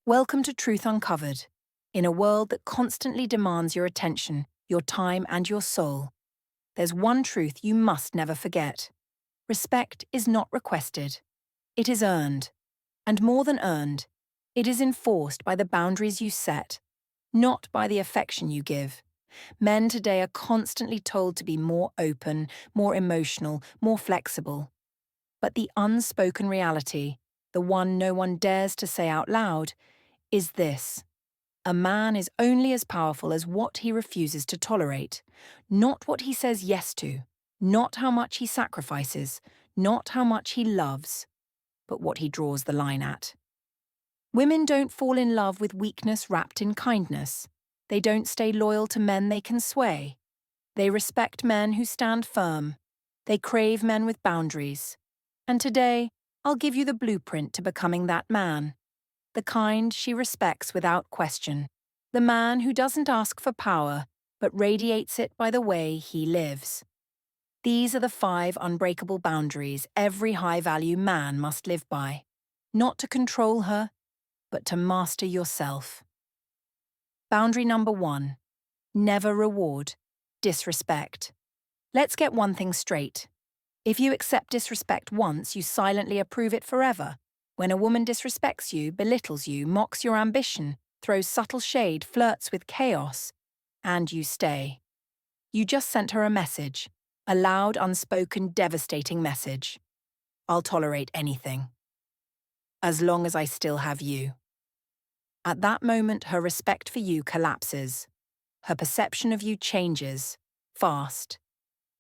Welcome to Truth Uncovered. In a world that constantly demands your attention, your time, and your soul, there's one truth you must never forget. Respect is not requested. It is earned. And more than earned, it is enforced by the boundaries you set, not by the affection you give. Men today are constantly told to be more open, more emotional, more flexible. But the unspoken reality, the one no one dares to say out loud, is this. A man is only as powerful as what he refuses to tolerate, not what he says yes to, not how much he sacrifices, not how much he loves, but what he draws the line at. Women don't fall in love with weakness wrapped in kindness. They don't stay loyal to men they can sway. They respect men who stand firm. They crave men with boundaries. And today, I'll give you the blueprint to becoming that man. The kind she respects without question. The man who doesn't ask for power, but radiates it by the way he lives. These are the 5 unbreakable boundaries every high-value man must live by. Not to control her, but to master yourself. Boundary number 1. Never reward disrespect. Let's get one thing straight. If you accept disrespect once, you silently approve it forever. When a woman disrespects you, belittles you, mocks your ambition, throws subtle shade, flirts with chaos, and you stay. You just sent her a message, a loud, unspoken, devastating message. I'll tolerate anything, as long as I still have you. At that moment, her respect for you collapses. Her perception of you changes, fast.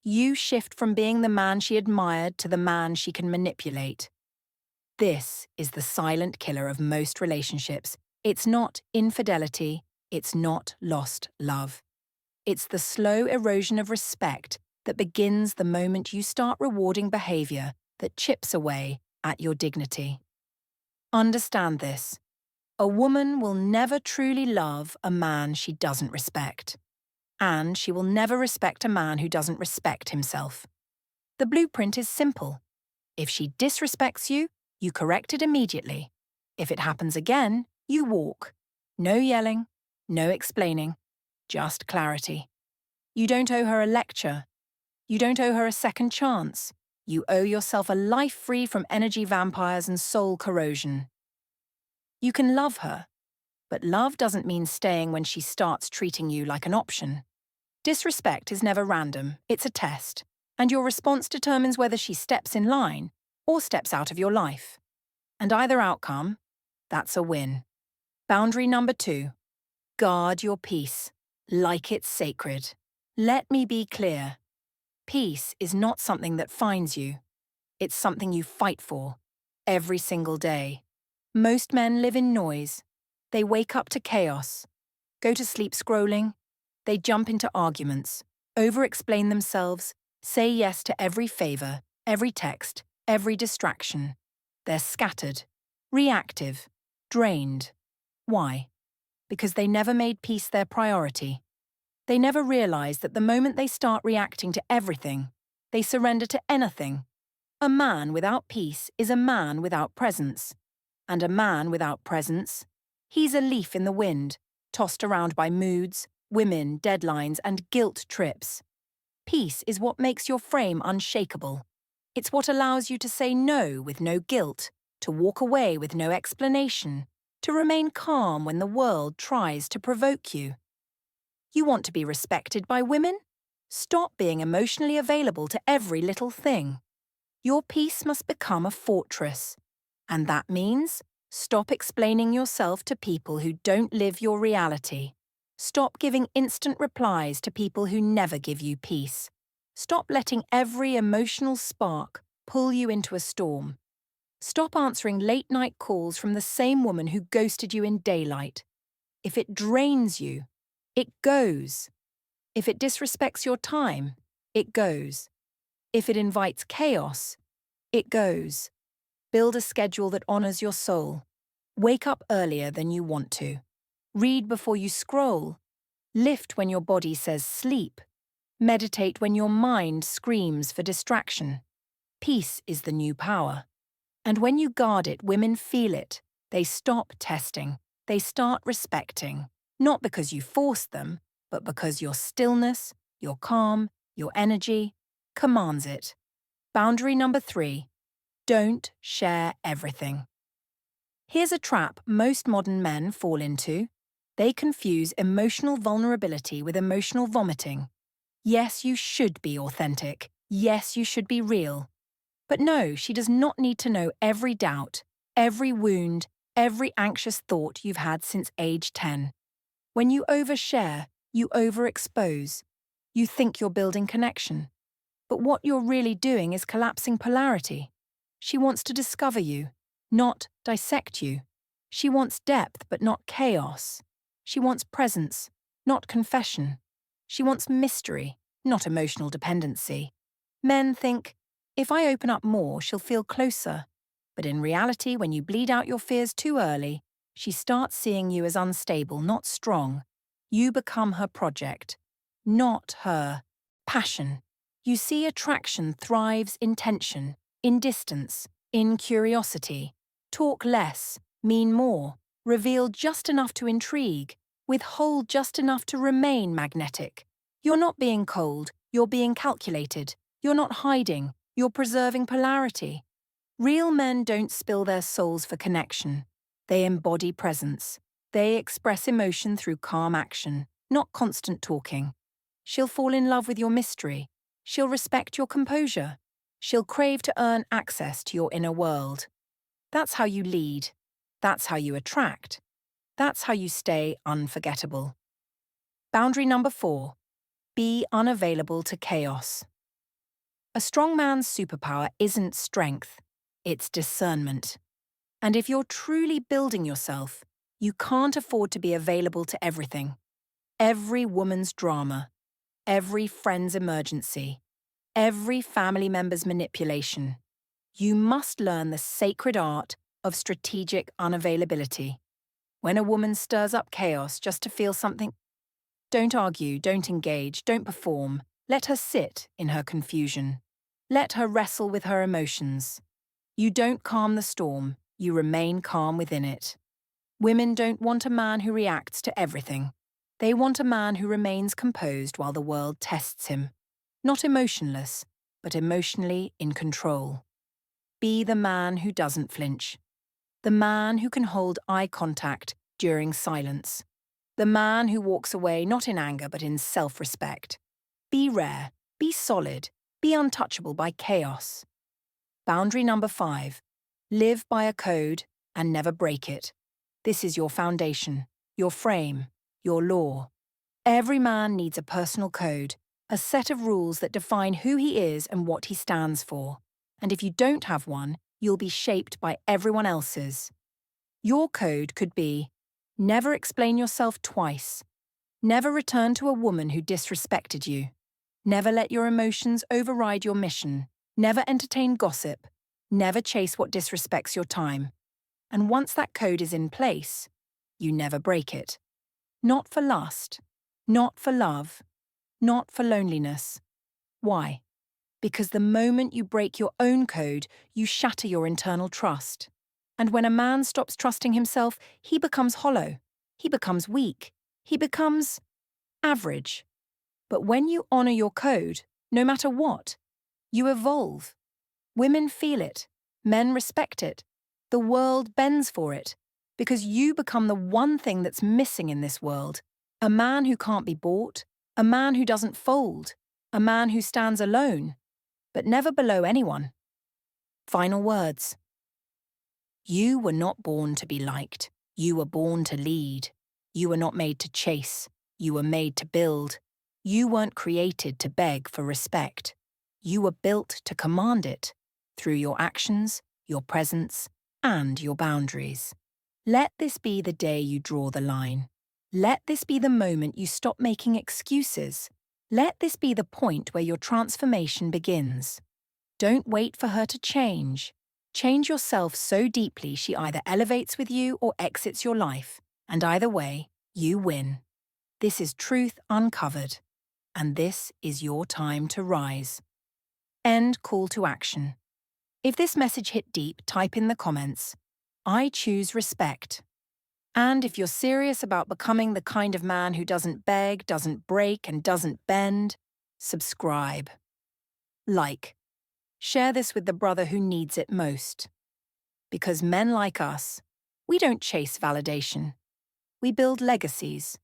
You shift from being the man she admired to the man she can manipulate. This is the silent killer of most relationships. It's not infidelity, it's not lost love. It's the slow erosion of respect that begins the moment you start rewarding behavior that chips away at your dignity. Understand this. A woman will never truly love a man she doesn't respect. And she will never respect a man who doesn't respect himself. The blueprint is simple. If she disrespects you, you correct it immediately. If it happens again, you walk. No yelling, no explaining, just clarity. You don't owe her a lecture. You don't owe her a second chance. You owe yourself a life free from energy vampires and soul corrosion. You can love her, but love doesn't mean staying when she starts treating you like an option. Disrespect is never random, it's a test, and your response determines whether she steps in line or steps out of your life. And either outcome, that's a win. Boundary number 2. Guard your peace, like it's sacred. Let me be clear. Peace is not something that finds you. It's something you fight for, every single day. Most men live in noise. They wake up to chaos, go to sleep scrolling. They jump into arguments, over-explain themselves, say yes to every favor, every text, every distraction. They're scattered, reactive, drained. Why? Because they never made peace their priority. They never realized that the moment they start reacting to everything, they surrender to anything. A man without peace is a man without presence. And a man without presence, he's a leaf in the wind, tossed around by moods, women, deadlines, and guilt trips. Peace is what makes your frame unshakable. It's what allows you to say no with no guilt, to walk away with no explanation, to remain calm when the world tries to provoke you. You want to be respected by women? Stop being emotionally available to every little thing. Your peace must become a fortress. And that means stop explaining yourself to people who don't live your reality. Stop giving instant replies to people who never give you peace. Stop letting every emotional spark pull you into a storm. Stop answering late-night calls from the same woman who ghosted you in daylight. If it drains you, it goes. If it disrespects your time, it goes. If it invites chaos, it goes. Build a schedule that honors your soul. Wake up earlier than you want to. Read before you scroll. Lift when your body says sleep. Meditate when your mind screams for distraction. Peace is the new power. And when you guard it, women feel it. They stop testing. They start respecting, not because you forced them, but because your stillness, your calm, your energy commands it. Boundary number 3, don't share everything. Here's a trap most modern men fall into. They confuse emotional vulnerability with emotional vomiting. Yes, you should be authentic. Yes, you should be real. But no, she does not need to know every doubt, every wound, every anxious thought you've had since age 10. When you overshare, you overexpose. You think you're building connection. But what you're really doing is collapsing polarity. She wants to discover you, not dissect you. She wants depth but not chaos. She wants presence, not confession. She wants mystery, not emotional dependency. Men think, if I open up more, she'll feel closer. But in reality, when you bleed out your fears too early, she starts seeing you as unstable, not strong. You become her project, not her passion. You see, attraction thrives in tension, in distance, in curiosity. Talk less, mean more, reveal just enough to intrigue, withhold just enough to remain magnetic. You're not being cold, you're being calculated. You're not hiding, you're preserving polarity. Real men don't spill their souls for connection. They embody presence. They express emotion through calm action, not constant talking. She'll fall in love with your mystery. She'll respect your composure. She'll crave to earn access to your inner world. That's how you lead. That's how you attract. That's how you stay unforgettable. Boundary number 4. Be unavailable to chaos. A strong man's superpower isn't strength, it's discernment. And if you're truly building yourself, you can't afford to be available to everything. Every woman's drama, every friend's emergency, every family member's manipulation. You must learn the sacred art of strategic unavailability. When a woman stirs up chaos just to feel something, don't argue, don't engage, don't perform. Let her sit in her confusion. Let her wrestle with her emotions. You don't calm the storm, you remain calm within it. Women don't want a man who reacts to everything. They want a man who remains composed while the world tests him. Not emotionless, but emotionally in control. Be the man who doesn't flinch. The man who can hold eye contact during silence. The man who walks away not in anger but in self-respect. Be rare, be solid, be untouchable by chaos. Boundary number 5. Live by a code and never break it. This is your foundation, your frame, your law. Every man needs a personal code, a set of rules that define who he is and what he stands for. And if you don't have one, you'll be shaped by everyone else's. Your code could be: never explain yourself twice. Never return to a woman who disrespected you. Never let your emotions override your mission. Never entertain gossip. Never chase what disrespects your time. And once that code is in place, you never break it. Not for lust, not for love, not for loneliness. Why? Because the moment you break your own code, you shatter your internal trust. And when a man stops trusting himself, he becomes hollow. He becomes weak. He becomes average. But when you honor your code, no matter what, you evolve. Women feel it. Men respect it. The world bends for it. Because you become the one thing that's missing in this world. A man who can't be bought. A man who doesn't fold. A man who stands alone, but never below anyone. Final words. You were not born to be liked. You were born to lead. You were not made to chase. You were made to build. You weren't created to beg for respect. You were built to command it through your actions, your presence, and your boundaries. Let this be the day you draw the line. Let this be the moment you stop making excuses. Let this be the point where your transformation begins. Don't wait for her to change. Change yourself so deeply she either elevates with you or exits your life, and either way, you win. This is truth uncovered, and this is your time to rise. End call to action. If this message hit deep, type in the comments, I choose respect. And if you're serious about becoming the kind of man who doesn't beg, doesn't break, and doesn't bend, subscribe. Like. Share this with the brother who needs it most. Because men like us, we don't chase validation. We build legacies.